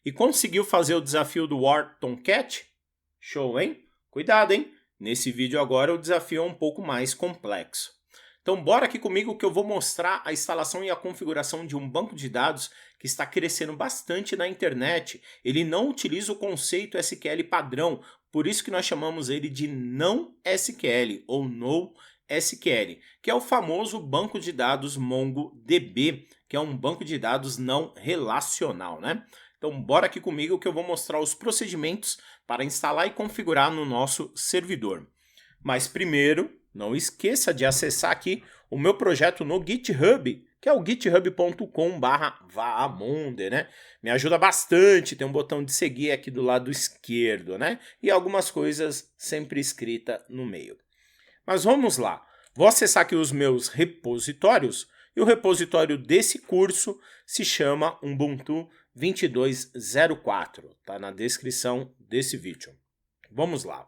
E conseguiu fazer o desafio do War Tomcat? Show, hein? Cuidado, hein? Nesse vídeo agora o desafio é um pouco mais complexo. Então bora aqui comigo que eu vou mostrar a instalação e a configuração de um banco de dados que está crescendo bastante na internet. Ele não utiliza o conceito SQL padrão, por isso que nós chamamos ele de não SQL ou NoSQL, que é o famoso banco de dados MongoDB, que é um banco de dados não relacional, né? Então bora aqui comigo que eu vou mostrar os procedimentos para instalar e configurar no nosso servidor. Mas primeiro, não esqueça de acessar aqui o meu projeto no GitHub, que é o github.com/vaamonde, né? Me ajuda bastante, tem um botão de seguir aqui do lado esquerdo, né? E algumas coisas sempre escrita no meio. Mas vamos lá. Vou acessar aqui os meus repositórios e o repositório desse curso se chama Ubuntu 22.04. Tá na descrição desse vídeo. Vamos lá.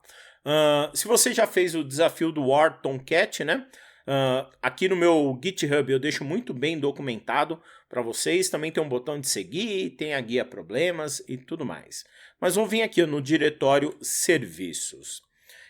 Se você já fez o desafio do War Tomcat, né? Aqui no meu GitHub eu deixo muito bem documentado para vocês. Também tem um botão de seguir, tem a guia problemas e tudo mais. Mas vou vir aqui no diretório serviços.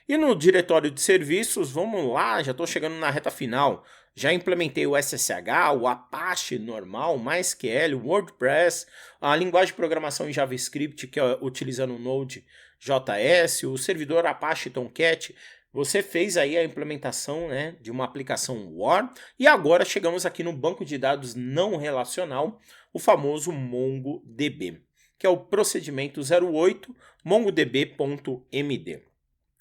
E no diretório de serviços, vamos lá, já estou chegando na reta final. Já implementei o SSH, o Apache normal, o MySQL, o WordPress, a linguagem de programação em JavaScript, que é utilizando o Node.js, o servidor Apache Tomcat. Você fez aí a implementação, né, de uma aplicação War. E agora chegamos aqui no banco de dados não relacional, o famoso MongoDB, que é o procedimento 08 mongodb.md.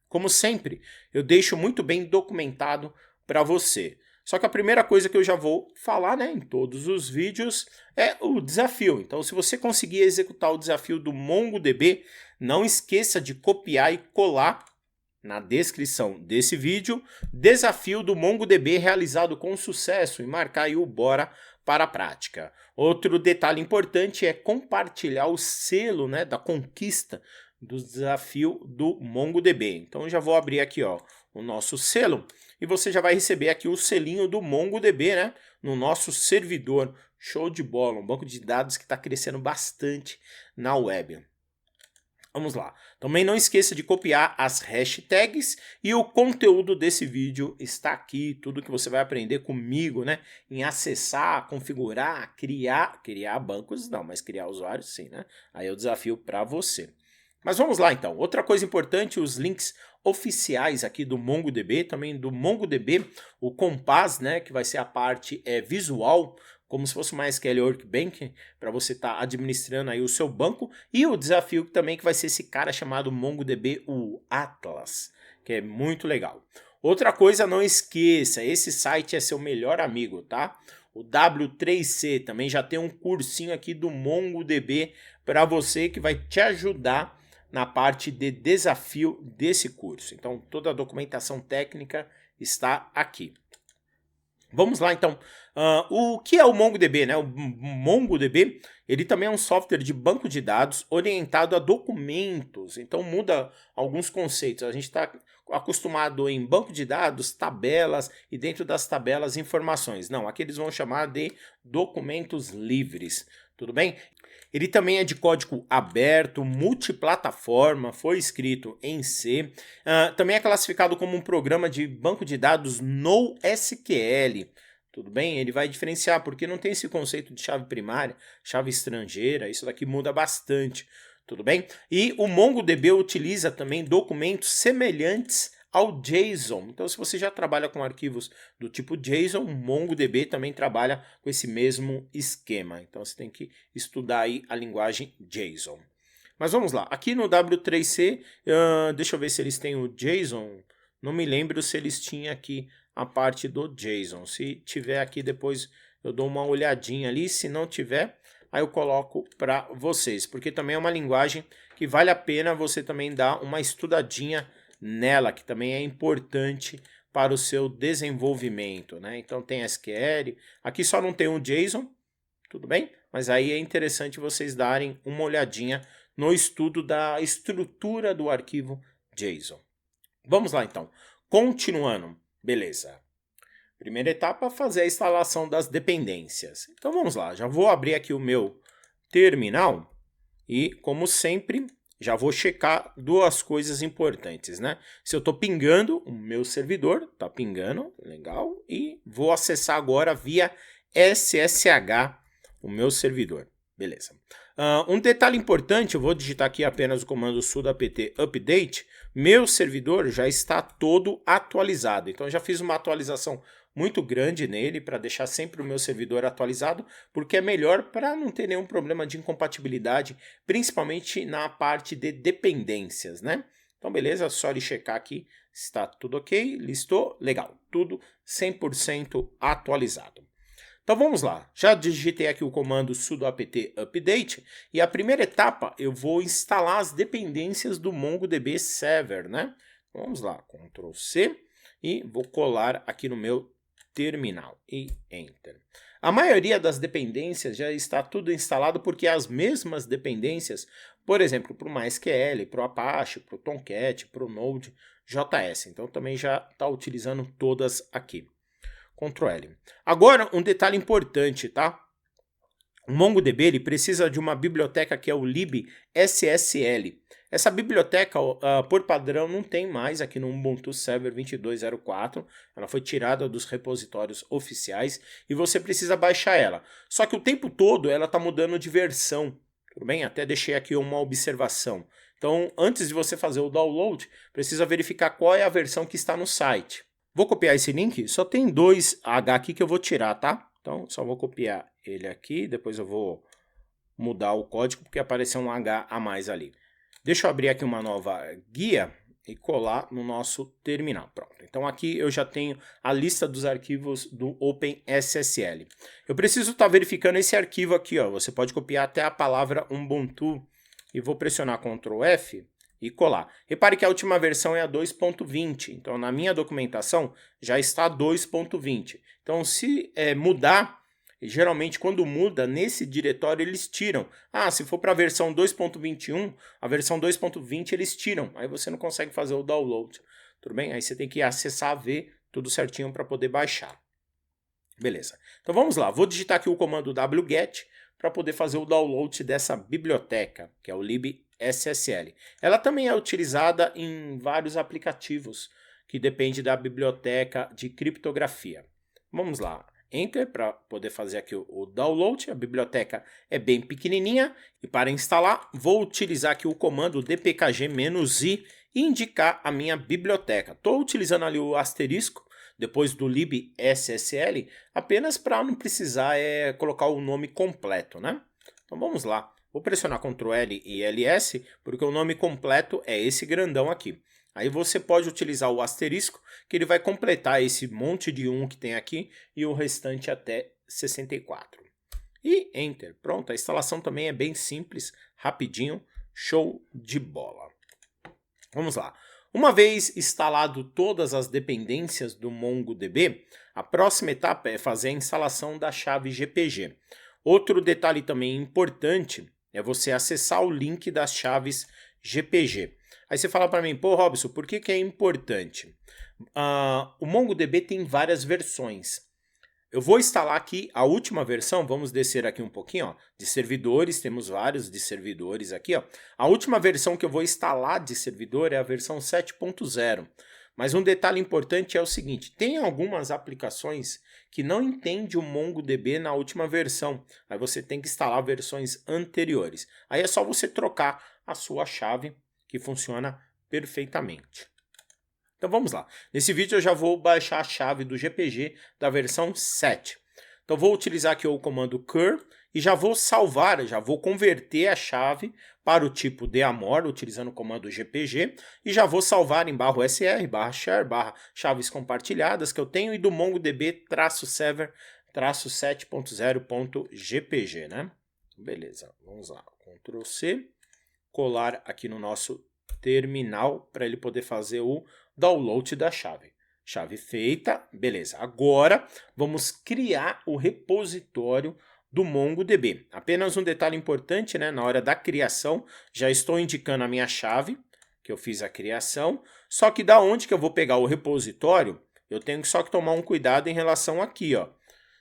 Como sempre, eu deixo muito bem documentado para você. Só que a primeira coisa que eu já vou falar, né, em todos os vídeos é o desafio. Então, se você conseguir executar o desafio do MongoDB, não esqueça de copiar e colar na descrição desse vídeo desafio do MongoDB realizado com sucesso e marcar aí o bora para a prática. Outro detalhe importante é compartilhar o selo, né, da conquista do desafio do MongoDB. Então eu já vou abrir aqui, ó, o nosso selo e você já vai receber aqui o selinho do MongoDB, né, no nosso servidor. Show de bola, um banco de dados que está crescendo bastante na web. Vamos lá. Também não esqueça de copiar as hashtags e o conteúdo desse vídeo está aqui, tudo que você vai aprender comigo, né, em acessar, configurar, criar bancos não, mas criar usuários sim, né? Aí é o desafio para você. Mas vamos lá então. Outra coisa importante, os links oficiais aqui do MongoDB, também do MongoDB, o Compass, né, que vai ser a parte visual, como se fosse uma SQL Workbench, para você estar administrando aí o seu banco, e o desafio também que vai ser esse cara chamado MongoDB, o Atlas, que é muito legal. Outra coisa, não esqueça, esse site é seu melhor amigo, tá? O W3C também já tem um cursinho aqui do MongoDB para você que vai te ajudar na parte de desafio desse curso. Então, toda a documentação técnica está aqui. Vamos lá, então. O que é o MongoDB, né? O MongoDB, ele também é um software de banco de dados orientado a documentos. Então, muda alguns conceitos. A gente está acostumado em banco de dados, tabelas e dentro das tabelas informações. Não, aqui eles vão chamar de documentos livres. Tudo bem? Ele também é de código aberto, multiplataforma, foi escrito em C. Também é classificado como um programa de banco de dados NoSQL. Tudo bem? Ele vai diferenciar, porque não tem esse conceito de chave primária, chave estrangeira, isso daqui muda bastante. Tudo bem? E o MongoDB utiliza também documentos semelhantes ao JSON. Então, se você já trabalha com arquivos do tipo JSON, o MongoDB também trabalha com esse mesmo esquema. Então, você tem que estudar aí a linguagem JSON. Mas vamos lá. Aqui no W3C, deixa eu ver se eles têm o JSON. Não me lembro se eles tinham aqui a parte do JSON. Se tiver aqui, depois eu dou uma olhadinha ali. Se não tiver, aí eu coloco para vocês. Porque também é uma linguagem que vale a pena você também dar uma estudadinha nela, que também é importante para o seu desenvolvimento, né? Então tem SQL, aqui só não tem o JSON, tudo bem? Mas aí é interessante vocês darem uma olhadinha no estudo da estrutura do arquivo JSON. Vamos lá então, continuando, beleza. Primeira etapa, fazer a instalação das dependências. Então vamos lá, já vou abrir aqui o meu terminal E, como sempre, já vou checar duas coisas importantes, né? Se eu estou pingando, o meu servidor está pingando, legal, e vou acessar agora via SSH o meu servidor, beleza. Um detalhe importante, eu vou digitar aqui apenas o comando sudo apt update, meu servidor já está todo atualizado, então eu já fiz uma atualização muito grande nele para deixar sempre o meu servidor atualizado, porque é melhor para não ter nenhum problema de incompatibilidade, principalmente na parte de dependências, né? Então beleza, só ele checar aqui, está tudo ok, listou, legal, tudo 100% atualizado. Então vamos lá, já digitei aqui o comando sudo apt update e a primeira etapa eu vou instalar as dependências do MongoDB Server, né? Vamos lá, Ctrl C e vou colar aqui no meu terminal e Enter. A maioria das dependências já está tudo instalado porque as mesmas dependências, por exemplo, para o MySQL, para o Apache, para o Tomcat, para o Node.js. Então também já está utilizando todas aqui. Ctrl L. Agora, um detalhe importante, tá? O MongoDB ele precisa de uma biblioteca que é o libSSL. Essa biblioteca, por padrão, não tem mais aqui no Ubuntu Server 22.04. Ela foi tirada dos repositórios oficiais e você precisa baixar ela. Só que o tempo todo ela está mudando de versão. Tudo bem? Até deixei aqui uma observação. Então, antes de você fazer o download, precisa verificar qual é a versão que está no site. Vou copiar esse link, só tem 2H aqui que eu vou tirar, tá? Então, só vou copiar ele aqui, depois eu vou mudar o código porque apareceu um H a mais ali. Deixa eu abrir aqui uma nova guia e colar no nosso terminal. Pronto, então aqui eu já tenho a lista dos arquivos do OpenSSL. Eu preciso estar verificando esse arquivo aqui, ó. Você pode copiar até a palavra Ubuntu e vou pressionar Ctrl F e colar. Repare que a última versão é a 2.20, então na minha documentação já está 2.20. Então se mudar, geralmente quando muda nesse diretório eles tiram. Ah, se for para a versão 2.21, a versão 2.20 eles tiram, aí você não consegue fazer o download, tudo bem? Aí você tem que acessar, ver tudo certinho para poder baixar. Beleza, então vamos lá, vou digitar aqui o comando wget para poder fazer o download dessa biblioteca, que é o libSSL. Ela também é utilizada em vários aplicativos, que depende da biblioteca de criptografia. Vamos lá, Enter para poder fazer aqui o download. A biblioteca é bem pequenininha e para instalar vou utilizar aqui o comando dpkg-i e indicar a minha biblioteca. Estou utilizando ali o asterisco depois do libSSL, apenas para não precisar colocar o nome completo, né? Então vamos lá. Vou pressionar Ctrl L e LS, porque o nome completo é esse grandão aqui. Aí você pode utilizar o asterisco, que ele vai completar esse monte de 1 que tem aqui e o restante até 64. E Enter. Pronto, a instalação também é bem simples, rapidinho, show de bola. Vamos lá. Uma vez instalado todas as dependências do MongoDB, a próxima etapa é fazer a instalação da chave GPG. Outro detalhe também importante é você acessar o link das chaves GPG. Aí você fala para mim, pô Robson, por que é importante? O MongoDB tem várias versões. Eu vou instalar aqui a última versão, vamos descer aqui um pouquinho, ó, de servidores, temos vários de servidores aqui, ó. A última versão que eu vou instalar de servidor é a versão 7.0. Mas um detalhe importante é o seguinte, tem algumas aplicações que não entendem o MongoDB na última versão. Aí você tem que instalar versões anteriores. Aí é só você trocar a sua chave que funciona perfeitamente. Então vamos lá. Nesse vídeo eu já vou baixar a chave do GPG da versão 7. Então vou utilizar aqui o comando cur e já vou salvar, já vou converter a chave para o tipo DAMOR, utilizando o comando GPG, e já vou salvar em /sr, /share, /chaves compartilhadas que eu tenho e do MongoDB-server 7.0.gpg, né? Beleza, vamos lá. Ctrl C, colar aqui no nosso terminal para ele poder fazer o download da chave. Chave feita, beleza. Agora vamos criar o repositório do MongoDB. Apenas um detalhe importante, né? Na hora da criação, já estou indicando a minha chave, que eu fiz a criação, só que da onde que eu vou pegar o repositório, eu tenho só que tomar um cuidado em relação aqui, ó.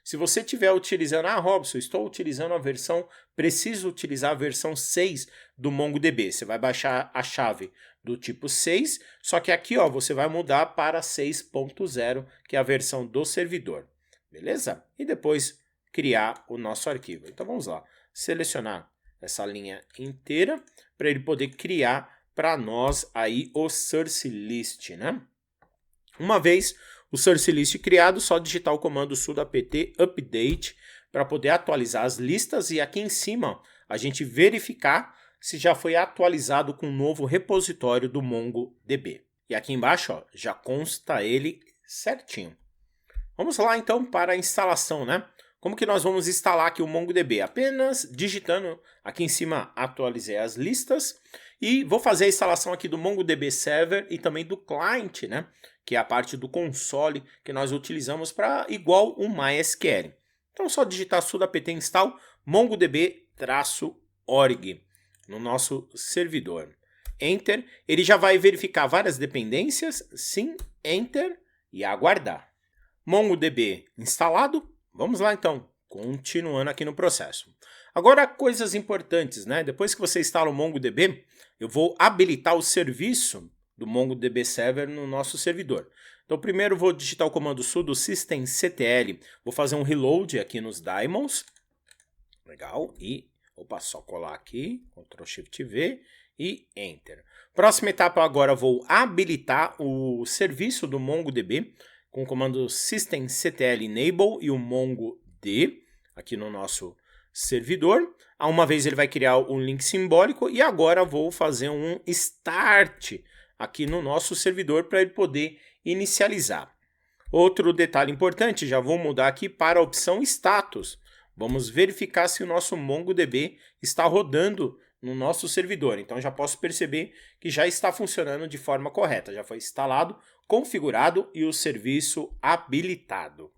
Se você estiver utilizando, Robson, estou utilizando a versão, preciso utilizar a versão 6 do MongoDB. Você vai baixar a chave do tipo 6, só que aqui ó, você vai mudar para 6.0, que é a versão do servidor. Beleza? E depois criar o nosso arquivo. Então vamos lá, selecionar essa linha inteira para ele poder criar para nós aí o source list, né? Uma vez o source list criado, só digitar o comando sudo apt update para poder atualizar as listas e aqui em cima a gente verificar se já foi atualizado com o novo repositório do MongoDB. E aqui embaixo ó, já consta ele certinho. Vamos lá então para a instalação, né? Como que nós vamos instalar aqui o MongoDB? Apenas digitando aqui em cima, atualizei as listas e vou fazer a instalação aqui do MongoDB Server e também do client, né? Que é a parte do console que nós utilizamos para igual o MySQL. Então, só digitar sudo apt install mongodb-org no nosso servidor. Enter. Ele já vai verificar várias dependências. Sim, Enter e aguardar. MongoDB instalado. Vamos lá então, continuando aqui no processo. Agora, coisas importantes, né? Depois que você instala o MongoDB, eu vou habilitar o serviço do MongoDB Server no nosso servidor. Então, primeiro vou digitar o comando sudo systemctl, vou fazer um reload aqui nos daemons. Legal, e só colar aqui, Ctrl Shift V e Enter. Próxima etapa agora vou habilitar o serviço do MongoDB com o comando systemctl enable e o mongod aqui no nosso servidor. Uma vez ele vai criar um link simbólico e agora vou fazer um start aqui no nosso servidor para ele poder inicializar. Outro detalhe importante, já vou mudar aqui para a opção status. Vamos verificar se o nosso MongoDB está rodando no nosso servidor. Então já posso perceber que já está funcionando de forma correta. Já foi instalado, configurado e o serviço habilitado.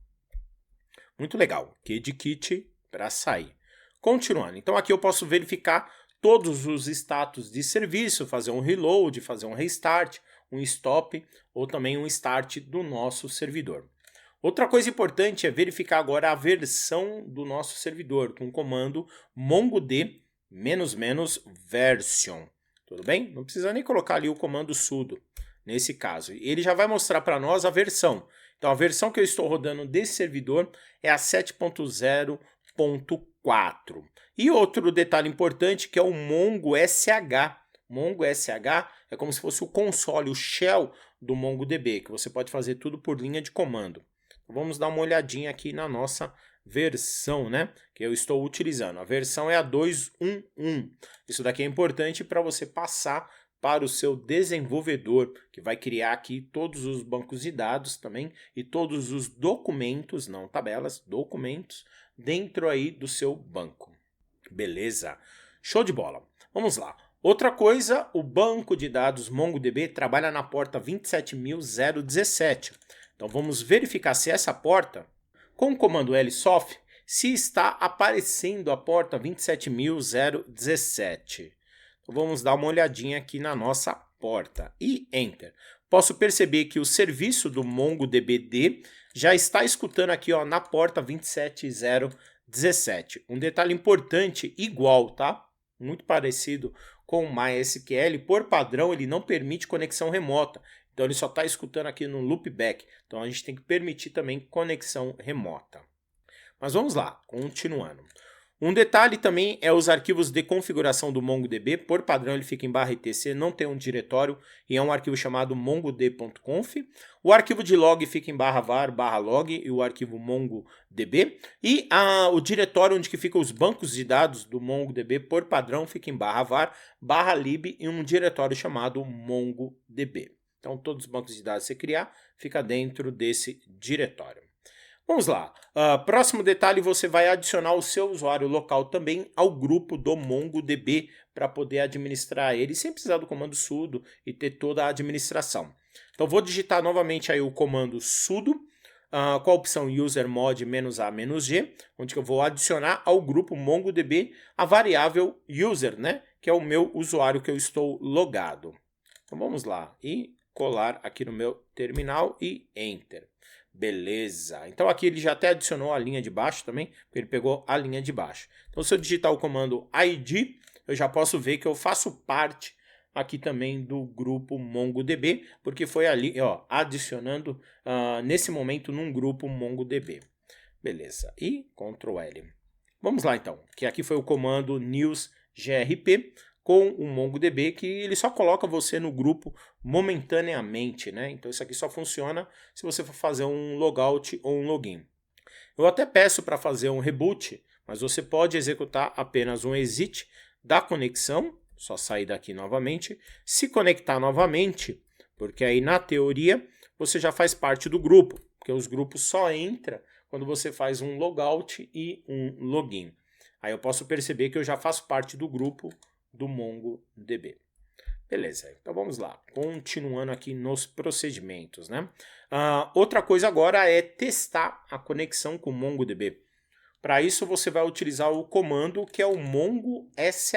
Muito legal. Kit para sair. Continuando. Então aqui eu posso verificar todos os status de serviço, fazer um reload, fazer um restart, um stop ou também um start do nosso servidor. Outra coisa importante é verificar agora a versão do nosso servidor com o comando mongod -version. Tudo bem? Não precisa nem colocar ali o comando sudo nesse caso. Ele já vai mostrar para nós a versão. Então a versão que eu estou rodando desse servidor é a 7.0.4. E outro detalhe importante que é o MongoSH. MongoSH é como se fosse o console, o shell do MongoDB, que você pode fazer tudo por linha de comando. Vamos dar uma olhadinha aqui na nossa versão, né, que eu estou utilizando. A versão é a 2.1.1. Isso daqui é importante para você passar para o seu desenvolvedor, que vai criar aqui todos os bancos de dados também e todos os documentos, não tabelas, documentos, dentro aí do seu banco. Beleza? Show de bola. Vamos lá. Outra coisa, o banco de dados MongoDB trabalha na porta 27017. Então vamos verificar se essa porta, com o comando lsoft, se está aparecendo a porta 27017. Então vamos dar uma olhadinha aqui na nossa porta e Enter. Posso perceber que o serviço do MongoDB já está escutando aqui ó, na porta 27017. Um detalhe importante, igual, tá? Muito parecido com o MySQL, por padrão ele não permite conexão remota. Então ele só está escutando aqui no loopback. Então a gente tem que permitir também conexão remota. Mas vamos lá, continuando. Um detalhe também é os arquivos de configuração do MongoDB. Por padrão ele fica em /etc, não tem um diretório e é um arquivo chamado mongod.conf. O arquivo de log fica em /var/log e o arquivo MongoDB. E o diretório onde que ficam os bancos de dados do MongoDB por padrão fica em /var/lib e um diretório chamado MongoDB. Então todos os bancos de dados que você criar fica dentro desse diretório. Vamos lá. Próximo detalhe, você vai adicionar o seu usuário local também ao grupo do MongoDB para poder administrar ele sem precisar do comando sudo e ter toda a administração. Então vou digitar novamente aí o comando sudo com a opção usermod -a-g, onde eu vou adicionar ao grupo MongoDB a variável user, né, que é o meu usuário que eu estou logado. Então vamos lá e colar aqui no meu terminal e Enter. Beleza. Então aqui ele já até adicionou a linha de baixo também, porque ele pegou a linha de baixo. Então se eu digitar o comando id, eu já posso ver que eu faço parte aqui também do grupo MongoDB, porque foi ali, ó, adicionando nesse momento num grupo MongoDB. Beleza. E Ctrl L. Vamos lá então, que aqui foi o comando newsgrp com o MongoDB, que ele só coloca você no grupo momentaneamente, né? Então isso aqui só funciona se você for fazer um logout ou um login. Eu até peço para fazer um reboot, mas você pode executar apenas um exit da conexão, só sair daqui novamente, se conectar novamente, porque aí na teoria você já faz parte do grupo, porque os grupos só entram quando você faz um logout e um login. Aí eu posso perceber que eu já faço parte do grupo do MongoDB. Beleza, então vamos lá, continuando aqui nos procedimentos, né? Outra coisa agora é testar a conexão com o MongoDB. Para isso você vai utilizar o comando que é o mongosh,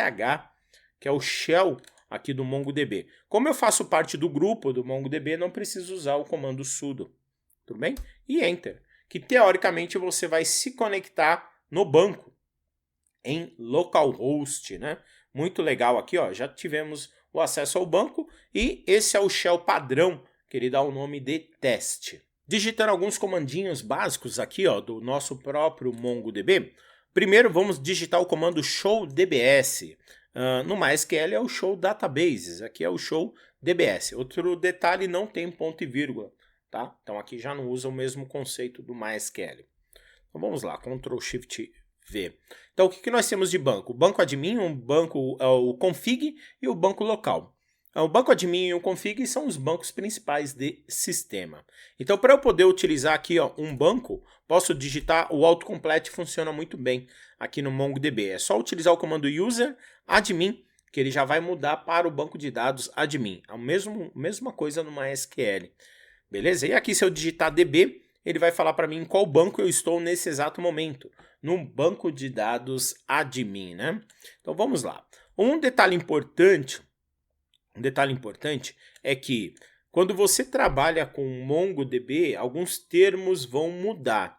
que é o shell aqui do MongoDB. Como eu faço parte do grupo do MongoDB, não preciso usar o comando sudo, tudo bem? E enter, que teoricamente você vai se conectar no banco, em localhost, né? Muito legal aqui, ó, já tivemos o acesso ao banco e esse é o shell padrão, que ele dá o nome de teste. Digitando alguns comandinhos básicos aqui, ó, do nosso próprio MongoDB, primeiro vamos digitar o comando show dbs. No MySQL é o show databases, aqui é o show dbs. Outro detalhe, não tem ponto e vírgula, tá? Então aqui já não usa o mesmo conceito do MySQL. Então vamos lá, Ctrl Shift V. Então o que nós temos de banco? O banco admin, o banco o config e o banco local. O banco admin e o config são os bancos principais de sistema. Então para eu poder utilizar aqui, ó, um banco, posso digitar o autocomplete, funciona muito bem aqui no MongoDB. É só utilizar o comando user admin, que ele já vai mudar para o banco de dados admin. A mesma coisa no MySQL. Beleza? E aqui se eu digitar db, ele vai falar para mim em qual banco eu estou nesse exato momento. No banco de dados admin, né? Então vamos lá. Um detalhe importante é que quando você trabalha com MongoDB, alguns termos vão mudar.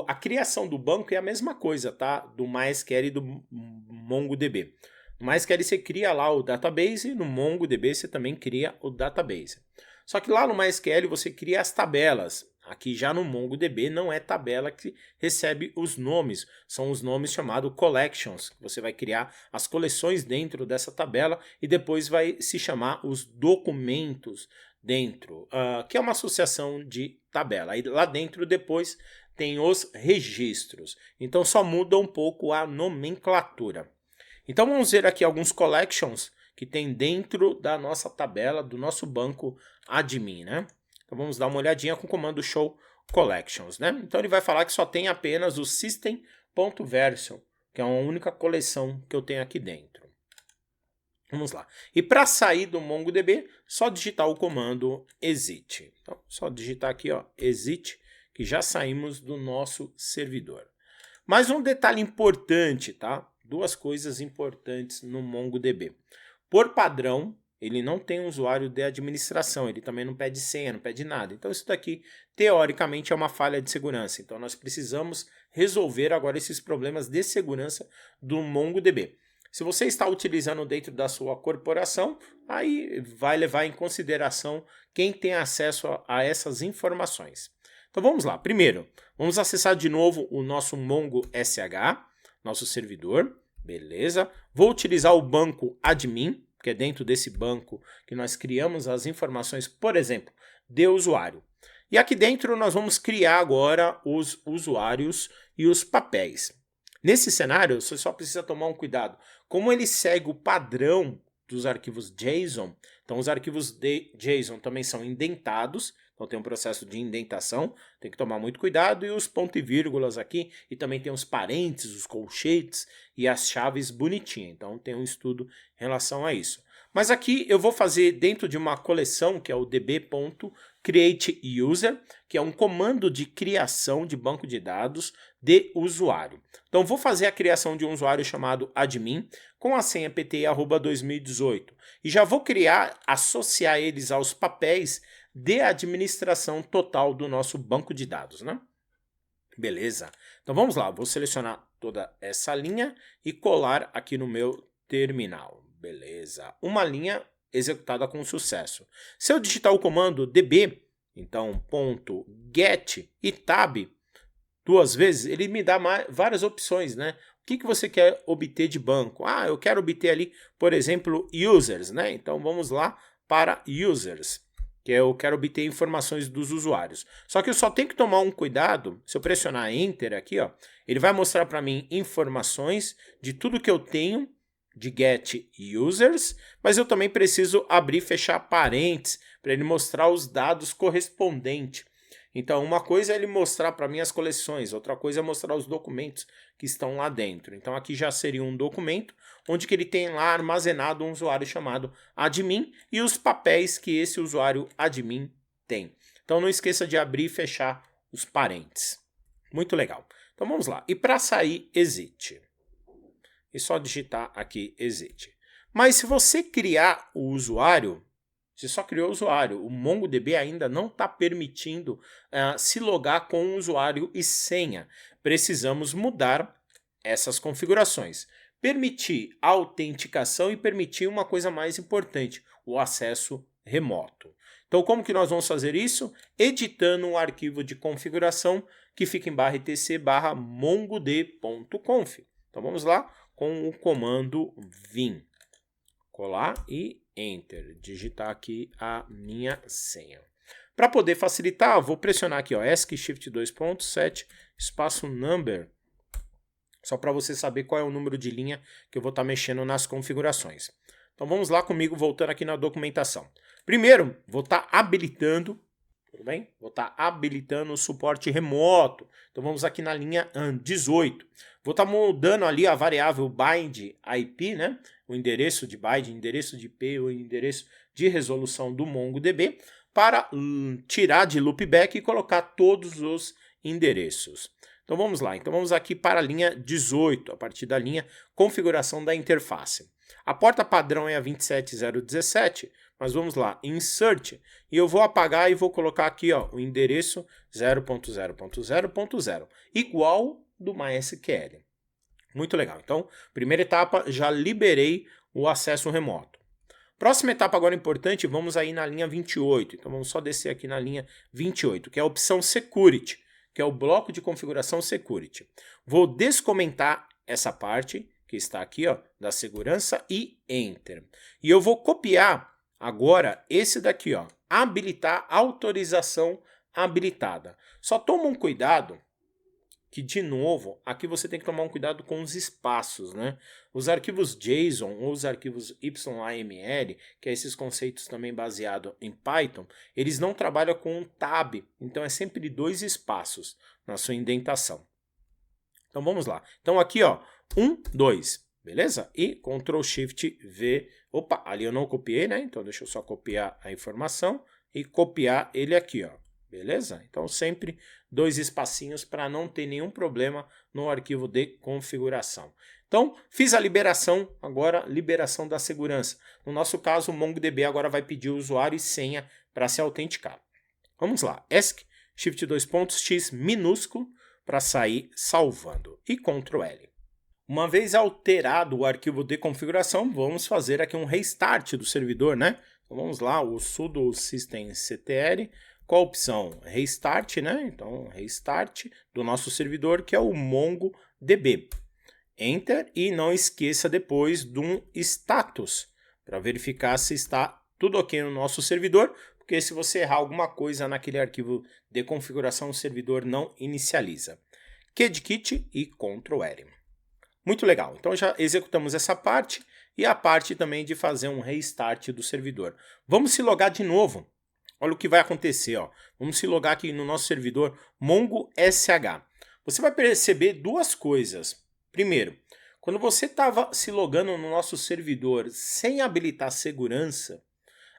A criação do banco é a mesma coisa, tá? Do MySQL e do MongoDB. No MySQL você cria lá o database, no MongoDB você também cria o database. Só que lá no MySQL você cria as tabelas. Aqui já no MongoDB não é tabela que recebe os nomes, são os nomes chamados collections. Você vai criar as coleções dentro dessa tabela e depois vai se chamar os documentos dentro, que é uma associação de tabela. Aí lá dentro depois tem os registros. Então só muda um pouco a nomenclatura. Então vamos ver aqui alguns collections que tem dentro da nossa tabela, do nosso banco admin, né? Então vamos dar uma olhadinha com o comando show collections, né? Então ele vai falar que só tem apenas o system.version, que é a única coleção que eu tenho aqui dentro. Vamos lá. E para sair do MongoDB, só digitar o comando exit. Então só digitar aqui, ó, exit, que já saímos do nosso servidor. Mais um detalhe importante, tá? Duas coisas importantes no MongoDB. Por padrão, ele não tem um usuário de administração, ele também não pede senha, não pede nada. Então isso daqui, teoricamente, é uma falha de segurança. Então nós precisamos resolver agora esses problemas de segurança do MongoDB. Se você está utilizando dentro da sua corporação, aí vai levar em consideração quem tem acesso a essas informações. Então vamos lá. Primeiro, vamos acessar de novo o nosso MongoSH, nosso servidor. Beleza. Vou utilizar o banco admin, que é dentro desse banco que nós criamos as informações, por exemplo, de usuário. E aqui dentro nós vamos criar agora os usuários e os papéis. Nesse cenário, você só precisa tomar um cuidado. Como ele segue o padrão dos arquivos JSON, então os arquivos de JSON também são indentados, então tem um processo de indentação, tem que tomar muito cuidado, e os pontos e vírgulas aqui, e também tem os parênteses, os colchetes e as chaves bonitinhas, então tem um estudo em relação a isso. Mas aqui eu vou fazer dentro de uma coleção, que é o db.createUser, que é um comando de criação de banco de dados de usuário. Então vou fazer a criação de um usuário chamado admin com a senha pt@2018 e já vou associar eles aos papéis de administração total do nosso banco de dados, né? Beleza? Então vamos lá, vou selecionar toda essa linha e colar aqui no meu terminal. Beleza? Uma linha executada com sucesso. Se eu digitar o comando db, então ponto get e tab duas vezes, ele me dá várias opções, né? O que você quer obter de banco? Ah, eu quero obter ali, por exemplo, users, né? Então vamos lá para users, que eu quero obter informações dos usuários. Só que eu só tenho que tomar um cuidado, se eu pressionar Enter aqui, ó, ele vai mostrar para mim informações de tudo que eu tenho de get users, mas eu também preciso abrir e fechar parênteses para ele mostrar os dados correspondentes. Então, uma coisa é ele mostrar para mim as coleções, outra coisa é mostrar os documentos que estão lá dentro. Então, aqui já seria um documento onde que ele tem lá armazenado um usuário chamado admin e os papéis que esse usuário admin tem. Então, não esqueça de abrir e fechar os parênteses. Muito legal. Então, vamos lá. E para sair, exit. E só digitar aqui exit. Mas se você criar o usuário, você só criou o usuário, o MongoDB ainda não está permitindo se logar com o usuário e senha. Precisamos mudar essas configurações. Permitir a autenticação e permitir uma coisa mais importante, o acesso remoto. Então como que nós vamos fazer isso? Editando um arquivo de configuração que fica em /etc/mongod.conf. Então vamos lá com o comando vim. Colar e Enter. Digitar aqui a minha senha. Para poder facilitar, vou pressionar aqui, ó, ESC Shift 2 pontos, 7, espaço number, só para você saber qual é o número de linha que eu vou estar mexendo nas configurações. Então vamos lá comigo, voltando aqui na documentação. Primeiro, vou estar habilitando, tudo bem? Vou estar habilitando o suporte remoto. Então vamos aqui na linha 18. Vou estar mudando ali a variável bind IP, né? O endereço de bind, endereço de IP, o endereço de resolução do MongoDB, para tirar de loopback e colocar todos os endereços. Então vamos lá, então vamos aqui para a linha 18, a partir da linha configuração da interface. A porta padrão é a 27017, mas vamos lá, insert, e eu vou apagar e vou colocar aqui, ó, o endereço 0.0.0.0, igual do MySQL. Muito legal, então, primeira etapa, já liberei o acesso remoto. Próxima etapa agora importante, vamos aí na linha 28, então vamos só descer aqui na linha 28, que é a opção Security, que é o bloco de configuração Security. Vou descomentar essa parte, que está aqui, ó, da segurança, e Enter. E eu vou copiar agora esse daqui, ó, habilitar autorização habilitada. Só toma um cuidado, que de novo, aqui você tem que tomar um cuidado com os espaços, né? Os arquivos JSON ou os arquivos YAML, que é esses conceitos também baseados em Python, eles não trabalham com tab, então é sempre 2 espaços na sua indentação. Então vamos lá. Então aqui, ó, 1, 2, beleza? E Ctrl Shift V, opa, ali eu não copiei, né? Então deixa eu só copiar a informação e copiar ele aqui, ó. Beleza? Então sempre 2 espacinhos para não ter nenhum problema no arquivo de configuração. Então fiz a liberação, agora liberação da segurança. No nosso caso o MongoDB agora vai pedir o usuário e senha para se autenticar. Vamos lá, ESC, Shift 2 pontos, X minúsculo para sair salvando e Ctrl L. Uma vez alterado o arquivo de configuração, vamos fazer aqui um restart do servidor, né? Então vamos lá, o sudo systemctl, com a opção Restart, né? Então, Restart do nosso servidor, que é o MongoDB. Enter e não esqueça depois de um status, para verificar se está tudo ok no nosso servidor, porque se você errar alguma coisa naquele arquivo de configuração, o servidor não inicializa. Kit e Ctrl L. Muito legal, então já executamos essa parte e a parte também de fazer um restart do servidor. Vamos se logar de novo. Olha o que vai acontecer, ó. Vamos se logar aqui no nosso servidor MongoSH. Você vai perceber 2 coisas. Primeiro, quando você estava se logando no nosso servidor sem habilitar segurança,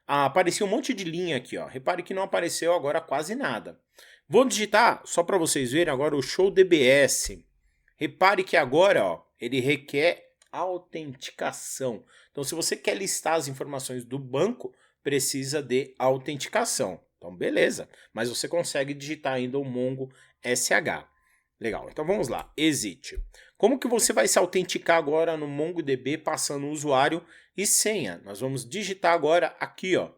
aparecia um monte de linha aqui, ó. Repare que não apareceu agora quase nada. Vou digitar, só para vocês verem agora, o show DBS. Repare que agora, ó, ele requer autenticação. Então, se você quer listar as informações do banco, precisa de autenticação. Então, beleza. Mas você consegue digitar ainda o Mongo SH. Legal, então vamos lá. Exit. Como que você vai se autenticar agora no MongoDB passando o usuário e senha? Nós vamos digitar agora aqui, ó,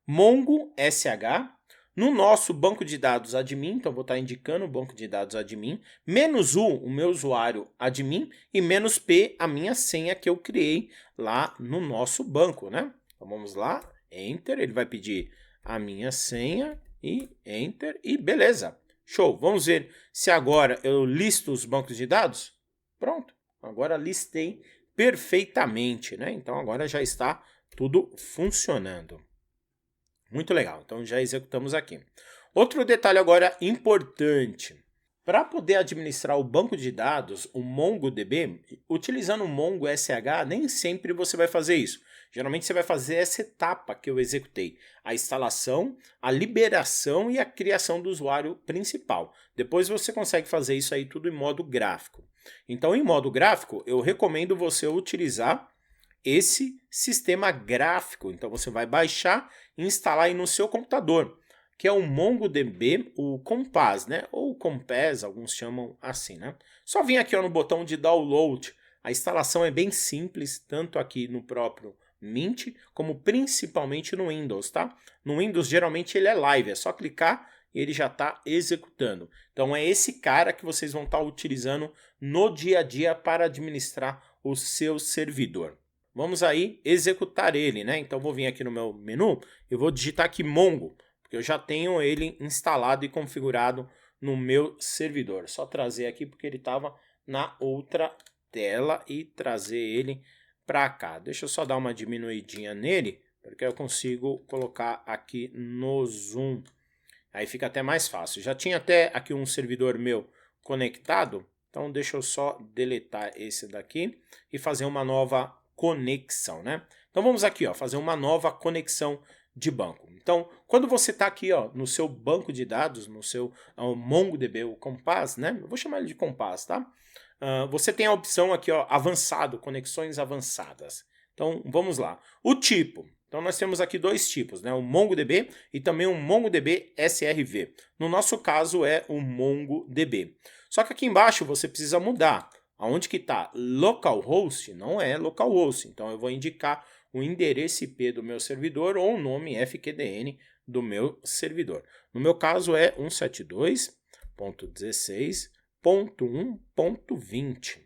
Mongo SH. No nosso banco de dados admin, então vou estar indicando o banco de dados admin, -u, o meu usuário admin, e -p, a minha senha que eu criei lá no nosso banco, né? Então vamos lá, Enter, ele vai pedir a minha senha e Enter, e beleza. Show, vamos ver se agora eu listo os bancos de dados? Pronto, agora listei perfeitamente, né? Então agora já está tudo funcionando. Muito legal, então já executamos aqui. Outro detalhe agora importante. Para poder administrar o banco de dados, o MongoDB, utilizando o Mongo SH, nem sempre você vai fazer isso. Geralmente você vai fazer essa etapa que eu executei. A instalação, a liberação e a criação do usuário principal. Depois você consegue fazer isso aí tudo em modo gráfico. Então, em modo gráfico, eu recomendo você utilizar esse sistema gráfico. Então você vai baixar e instalar aí no seu computador, que é o MongoDB, o Compass, né? Ou Compass, alguns chamam assim, né? Só vir aqui ó, no botão de download. A instalação é bem simples, tanto aqui no próprio Mint, como principalmente no Windows, tá? No Windows geralmente ele é live, é só clicar e ele já está executando. Então é esse cara que vocês vão estar utilizando no dia a dia para administrar o seu servidor. Vamos aí executar ele, né? Então vou vir aqui no meu menu e vou digitar aqui Mongo, porque eu já tenho ele instalado e configurado no meu servidor. Só trazer aqui porque ele estava na outra tela e trazer ele para cá. Deixa eu só dar uma diminuidinha nele, porque eu consigo colocar aqui no zoom. Aí fica até mais fácil. Já tinha até aqui um servidor meu conectado, então deixa eu só deletar esse daqui e fazer uma nova conexão, né? Então vamos aqui, ó, fazer uma nova conexão de banco. Então, quando você está aqui, ó, no seu banco de dados, no seu MongoDB, o Compass, né? Eu vou chamar ele de Compass, tá? Você tem a opção aqui, ó, avançado, conexões avançadas. Então, vamos lá. O tipo. Então, nós temos aqui dois tipos, né? O MongoDB e também o MongoDB SRV. No nosso caso, é o MongoDB. Só que aqui embaixo você precisa mudar. Aonde que está localhost não é localhost, então eu vou indicar o endereço IP do meu servidor ou o nome FQDN do meu servidor. No meu caso é 172.16.1.20,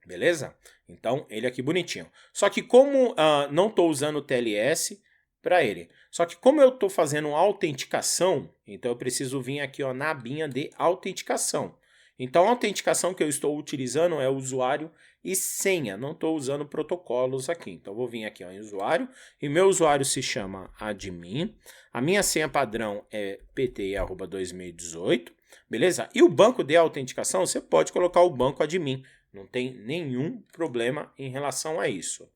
beleza? Então ele aqui bonitinho. Só que como não estou usando o TLS para ele, só que como eu estou fazendo autenticação, então eu preciso vir aqui ó, na abinha de autenticação. Então a autenticação que eu estou utilizando é usuário e senha, não estou usando protocolos aqui. Então vou vir aqui ó, em usuário, e meu usuário se chama admin, a minha senha padrão é pti@2018, beleza? E o banco de autenticação, você pode colocar o banco admin, não tem nenhum problema em relação a isso.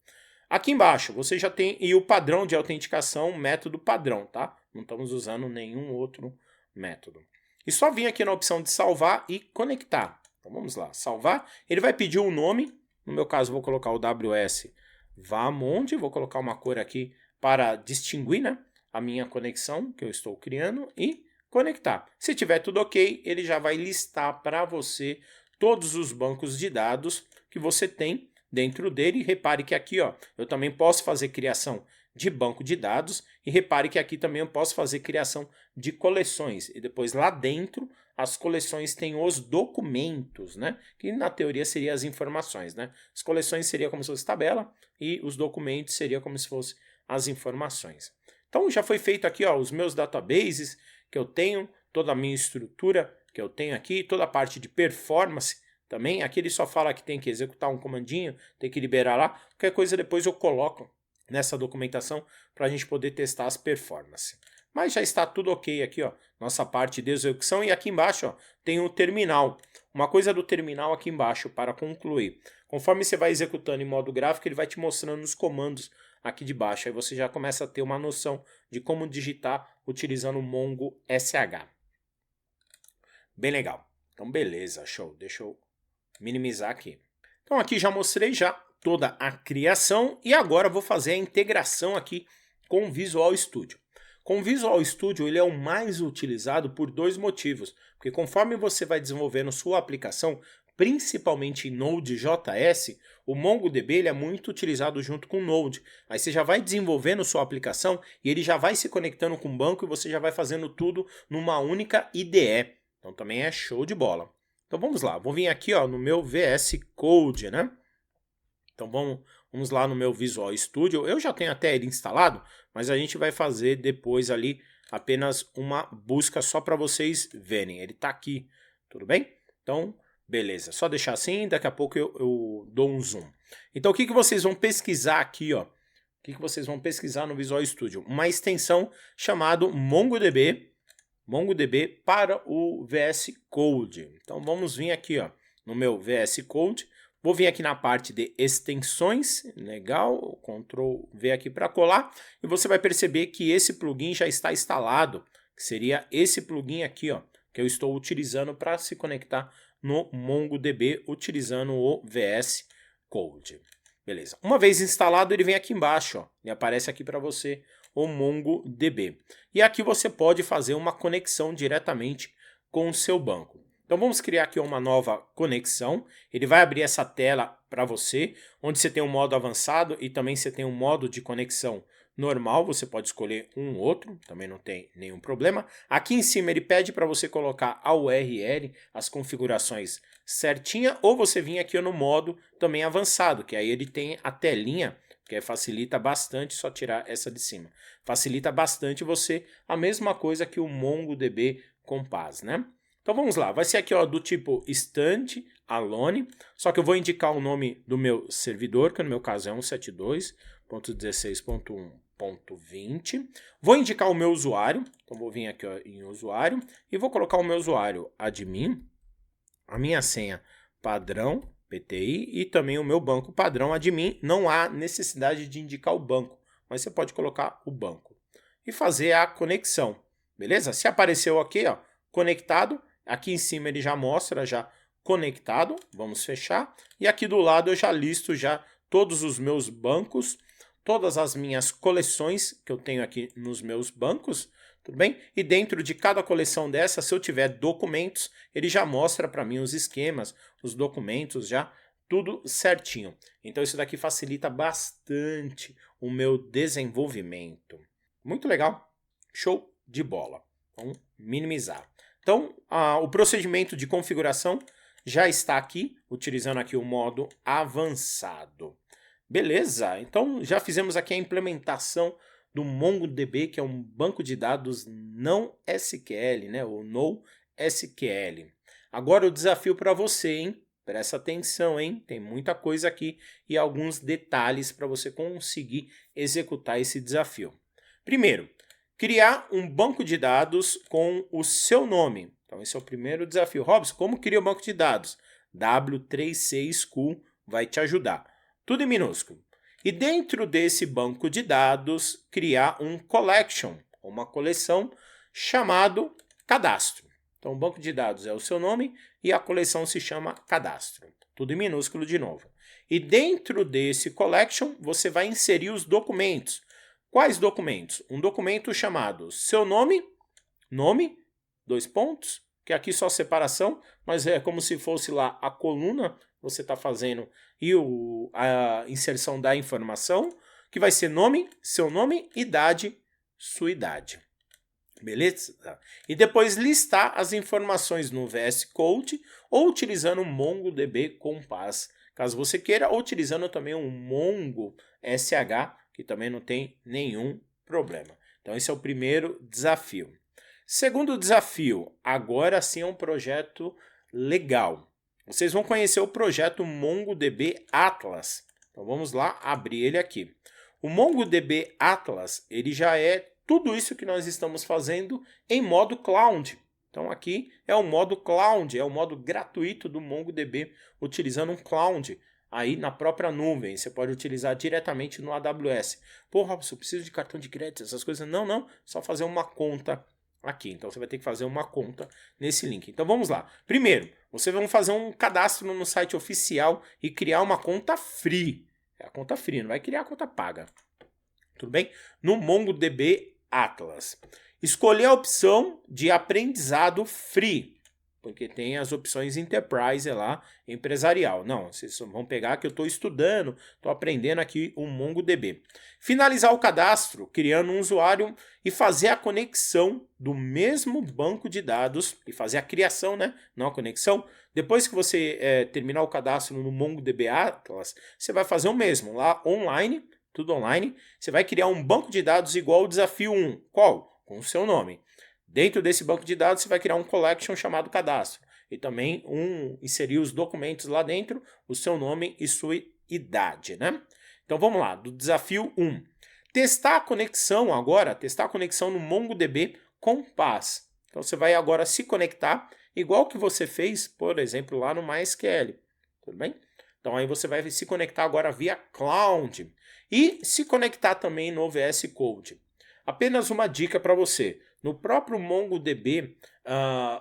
Aqui embaixo você já tem e o padrão de autenticação, método padrão, tá? Não estamos usando nenhum outro método. E só vir aqui na opção de salvar e conectar. Então vamos lá, salvar. Ele vai pedir um nome, no meu caso vou colocar o WS Vamonde, vou colocar uma cor aqui para distinguir, né, a minha conexão que eu estou criando e conectar. Se tiver tudo ok, ele já vai listar para você todos os bancos de dados que você tem dentro dele. E repare que aqui ó, eu também posso fazer criação de banco de dados e repare que aqui também eu posso fazer criação de coleções e depois lá dentro as coleções têm os documentos, né? Que na teoria seriam as informações, né? As coleções seria como se fosse tabela e os documentos seria como se fosse as informações. Então já foi feito aqui ó, os meus databases que eu tenho, toda a minha estrutura que eu tenho aqui, toda a parte de performance também. Aqui ele só fala que tem que executar um comandinho, tem que liberar lá, qualquer coisa depois eu coloco nessa documentação para a gente poder testar as performances. Mas já está tudo ok aqui, ó, nossa parte de execução. E aqui embaixo ó, tem o terminal. Uma coisa do terminal aqui embaixo para concluir. Conforme você vai executando em modo gráfico, ele vai te mostrando os comandos aqui de baixo. Aí você já começa a ter uma noção de como digitar utilizando o Mongo SH. Bem legal. Então beleza, show. Deixa eu minimizar aqui. Então aqui já mostrei já toda a criação e agora vou fazer a integração aqui com o Visual Studio. Com o Visual Studio, ele é o mais utilizado por dois motivos. Porque conforme você vai desenvolvendo sua aplicação, principalmente em Node.js, o MongoDB ele é muito utilizado junto com o Node. Aí você já vai desenvolvendo sua aplicação e ele já vai se conectando com o banco e você já vai fazendo tudo numa única IDE. Então também é show de bola. Então vamos lá, vou vir aqui no meu VS Code, né? Então vamos lá no meu Visual Studio. Eu já tenho até ele instalado, mas a gente vai fazer depois ali apenas uma busca só para vocês verem. Ele está aqui, tudo bem? Então, beleza. Só deixar assim, daqui a pouco eu dou um zoom. Então, o que vocês vão pesquisar aqui, ó? O que vocês vão pesquisar no Visual Studio? Uma extensão chamada MongoDB para o VS Code. Então, vamos vir aqui, ó, no meu VS Code. Vou vir aqui na parte de extensões, legal, Ctrl V aqui para colar, e você vai perceber que esse plugin já está instalado, que seria esse plugin aqui, ó, que eu estou utilizando para se conectar no MongoDB, utilizando o VS Code. Beleza. Uma vez instalado, ele vem aqui embaixo, ó, e aparece aqui para você o MongoDB. E aqui você pode fazer uma conexão diretamente com o seu banco. Então vamos criar aqui uma nova conexão, ele vai abrir essa tela para você, onde você tem um modo avançado e também você tem um modo de conexão normal, você pode escolher um outro, também não tem nenhum problema. Aqui em cima ele pede para você colocar a URL, as configurações certinha, ou você vir aqui no modo também avançado, que aí ele tem a telinha, que facilita bastante, só tirar essa de cima. Facilita bastante você, a mesma coisa que o MongoDB Compass, né? Então vamos lá, vai ser aqui do tipo standalone, só que eu vou indicar o nome do meu servidor, que no meu caso é 172.16.1.20. Vou indicar o meu usuário, então vou vir aqui em usuário e vou colocar o meu usuário admin, a minha senha padrão PTI e também o meu banco padrão admin. Não há necessidade de indicar o banco, mas você pode colocar o banco e fazer a conexão, beleza? Se apareceu aqui, conectado, aqui em cima ele já mostra, já conectado, vamos fechar. E aqui do lado eu já listo já todos os meus bancos, todas as minhas coleções que eu tenho aqui nos meus bancos, tudo bem? E dentro de cada coleção dessa, se eu tiver documentos, ele já mostra para mim os esquemas, os documentos, já tudo certinho. Então isso daqui facilita bastante o meu desenvolvimento. Muito legal, show de bola. Vamos minimizar. Então, o procedimento de configuração já está aqui, utilizando aqui o modo avançado. Beleza, então já fizemos aqui a implementação do MongoDB, que é um banco de dados não SQL, né, ou NoSQL. Agora o desafio para você, hein? Presta atenção, hein? Tem muita coisa aqui e alguns detalhes para você conseguir executar esse desafio. Primeiro, criar um banco de dados com o seu nome. Então esse é o primeiro desafio. Robson, como cria um banco de dados? W3C-School vai te ajudar. Tudo em minúsculo. E dentro desse banco de dados, criar um collection, uma coleção chamado cadastro. Então o banco de dados é o seu nome e a coleção se chama cadastro. Tudo em minúsculo de novo. E dentro desse collection, você vai inserir os documentos. Quais documentos? Um documento chamado seu nome, dois pontos, que aqui só separação, mas é como se fosse lá a coluna, você está fazendo, e a inserção da informação, que vai ser nome, seu nome, idade, sua idade. Beleza? E depois listar as informações no VS Code ou utilizando o MongoDB Compass, caso você queira, ou utilizando também o Mongo SH, que também não tem nenhum problema. Então esse é o primeiro desafio. Segundo desafio, agora sim é um projeto legal. Vocês vão conhecer o projeto MongoDB Atlas. Então vamos lá abrir ele aqui. O MongoDB Atlas, ele já é tudo isso que nós estamos fazendo em modo cloud. Então aqui é o modo cloud, é o modo gratuito do MongoDB, utilizando um cloud. Aí na própria nuvem, você pode utilizar diretamente no AWS. Pô, Robson, eu preciso de cartão de crédito, essas coisas. Não, só fazer uma conta aqui. Então você vai ter que fazer uma conta nesse link. Então vamos lá. Primeiro, você vai fazer um cadastro no site oficial e criar uma conta free. É a conta free, não vai criar a conta paga. Tudo bem? No MongoDB Atlas. Escolher a opção de aprendizado free, porque tem as opções Enterprise lá, empresarial. Não, vocês vão pegar que eu estou estudando, estou aprendendo aqui o MongoDB. Finalizar o cadastro, criando um usuário e fazer a conexão do mesmo banco de dados, e fazer a criação, né? Não a conexão. Depois que você terminar o cadastro no MongoDB Atlas, você vai fazer o mesmo, lá online, tudo online. Você vai criar um banco de dados igual ao desafio 1. Qual? Com o seu nome. Dentro desse banco de dados, você vai criar um collection chamado cadastro. E também inserir os documentos lá dentro, o seu nome e sua idade, né? Então vamos lá, do desafio 1. Testar a conexão agora, testar a conexão no MongoDB Compass. Então você vai agora se conectar, igual que você fez, por exemplo, lá no MySQL. Tudo bem? Então aí você vai se conectar agora via Cloud. E se conectar também no VS Code. Apenas uma dica para você. No próprio MongoDB,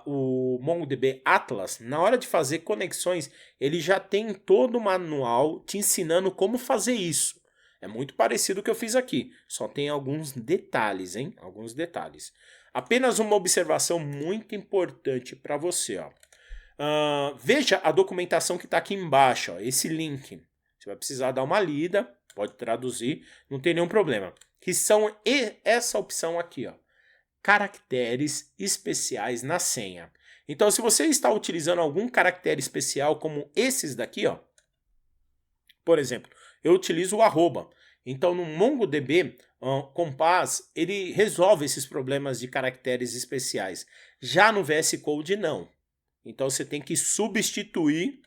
o MongoDB Atlas, na hora de fazer conexões, ele já tem todo o manual te ensinando como fazer isso. É muito parecido com o que eu fiz aqui, só tem alguns detalhes, hein? Alguns detalhes. Apenas uma observação muito importante para você, ó. Veja a documentação que está aqui embaixo, ó, esse link. Você vai precisar dar uma lida, pode traduzir, não tem nenhum problema. Que são essa opção aqui, ó. Caracteres especiais na senha. Então, se você está utilizando algum caractere especial, como esses daqui, ó, por exemplo, eu utilizo o arroba. Então, no MongoDB Compass, ele resolve esses problemas de caracteres especiais. Já no VS Code, não. Então, você tem que substituir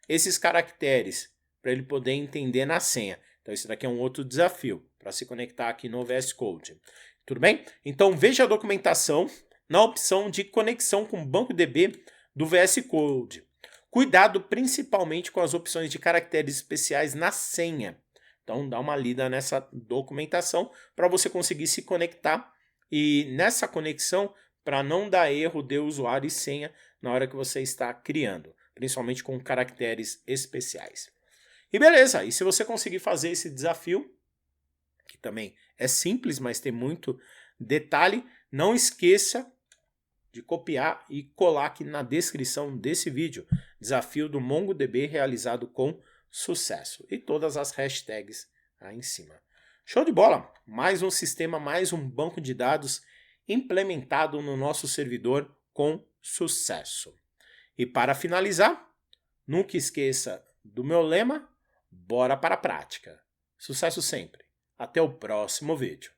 esses caracteres para ele poder entender na senha. Então, esse daqui é um outro desafio para se conectar aqui no VS Code. Tudo bem? Então veja a documentação na opção de conexão com o banco DB do VS Code. Cuidado principalmente com as opções de caracteres especiais na senha. Então dá uma lida nessa documentação para você conseguir se conectar e nessa conexão para não dar erro de usuário e senha na hora que você está criando, principalmente com caracteres especiais. E beleza, e se você conseguir fazer esse desafio, que também é simples, mas tem muito detalhe, não esqueça de copiar e colar aqui na descrição desse vídeo. Desafio do MongoDB realizado com sucesso. E todas as hashtags aí em cima. Show de bola! Mais um sistema, mais um banco de dados implementado no nosso servidor com sucesso. E para finalizar, nunca esqueça do meu lema, bora para a prática. Sucesso sempre! Até o próximo vídeo.